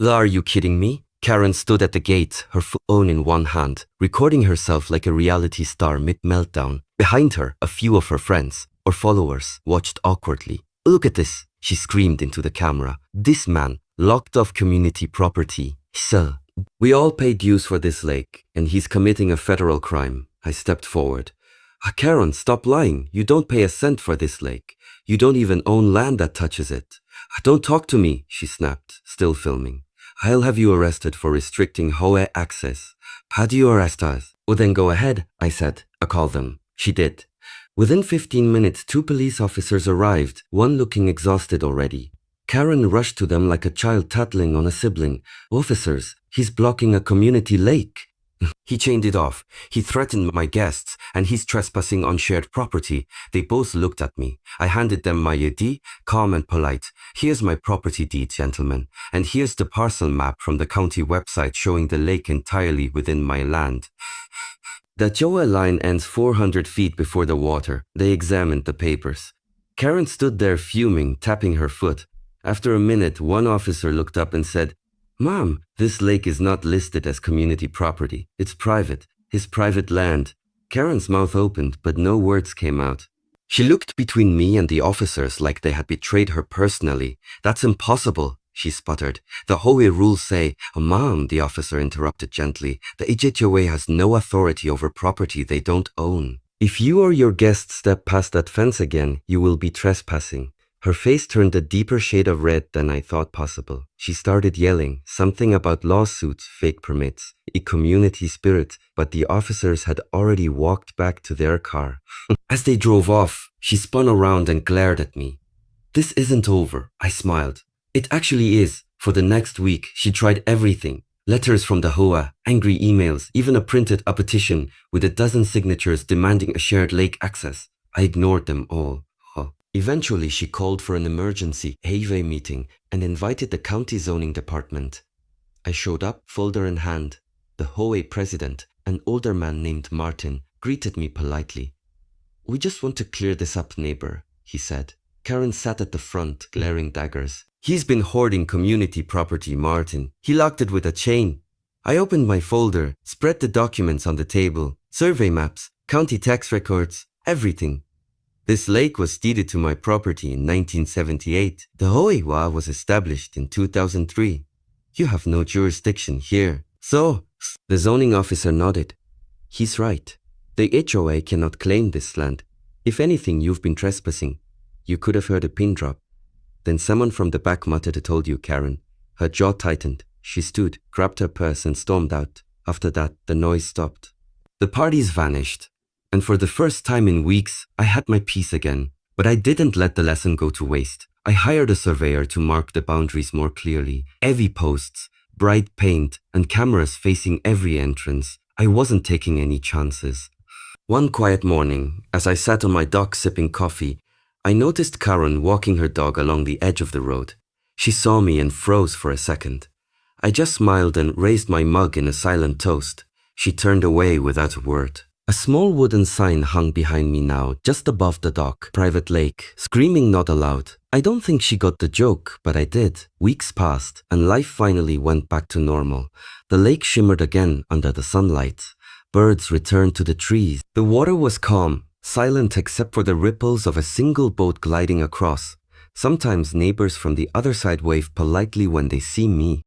Are you kidding me? Karen stood at the gate, her phone in one hand, recording herself like a reality star mid-meltdown. Behind her, a few of her friends, or followers, watched awkwardly. Look at this, she screamed into the camera. This man, locked off community property. Sir, we all pay dues for this lake, and he's committing a federal crime. I stepped forward. Karen, stop lying. You don't pay a cent for this lake. You don't even own land that touches it. Don't talk to me, she snapped, still filming. I'll have you arrested for restricting HOA access. How do you arrest us? Well, then go ahead, I said. Call them. She did. Within 15 minutes, 2 police officers arrived, one looking exhausted already. Karen rushed to them like a child tattling on a sibling. Officers, he's blocking a community lake. He chained it off. He threatened my guests, and he's trespassing on shared property. They both looked at me. I handed them my ID, calm and polite. Here's my property deed, gentlemen, and here's the parcel map from the county website showing the lake entirely within my land. The HOA line ends 400 feet before the water. They examined the papers. Karen stood there fuming, tapping her foot. After a minute, one officer looked up and said, Ma'am, this lake is not listed as community property. It's private. His private land. Karen's mouth opened, but no words came out. She looked between me and the officers like they had betrayed her personally. That's impossible, she sputtered. The HOA rules say, Ma'am, the officer interrupted gently, the HOA has no authority over property they don't own. If you or your guests step past that fence again, you will be trespassing. Her face turned a deeper shade of red than I thought possible. She started yelling, something about lawsuits, fake permits, a community spirit, but the officers had already walked back to their car. As they drove off, she spun around and glared at me. This isn't over, I smiled. It actually is. For the next week, she tried everything. Letters from the HOA, angry emails, even a petition with 12 signatures demanding a shared lake access. I ignored them all. Eventually, she called for an emergency HOA meeting and invited the county zoning department. I showed up, folder in hand. The HOA president, an older man named Martin, greeted me politely. We just want to clear this up, neighbor, he said. Karen sat at the front, glaring daggers. He's been hoarding community property, Martin. He locked it with a chain. I opened my folder, spread the documents on the table, survey maps, county tax records, everything. This lake was deeded to my property in 1978. The HOA was established in 2003. You have no jurisdiction here. So, the zoning officer nodded. He's right. The HOA cannot claim this land. If anything, you've been trespassing. You could have heard a pin drop. Then someone from the back muttered, I told you, Karen. Her jaw tightened. She stood, grabbed her purse and stormed out. After that, the noise stopped. The parties vanished. And for the first time in weeks, I had my peace again. But I didn't let the lesson go to waste. I hired a surveyor to mark the boundaries more clearly. Heavy posts, bright paint, and cameras facing every entrance. I wasn't taking any chances. One quiet morning, as I sat on my dock sipping coffee, I noticed Karen walking her dog along the edge of the road. She saw me and froze for a second. I just smiled and raised my mug in a silent toast. She turned away without a word. A small wooden sign hung behind me now, just above the dock, private lake, screaming not allowed. I don't think she got the joke, but I did. Weeks passed, and life finally went back to normal. The lake shimmered again under the sunlight. Birds returned to the trees. The water was calm, silent except for the ripples of a single boat gliding across. Sometimes neighbors from the other side wave politely when they see me.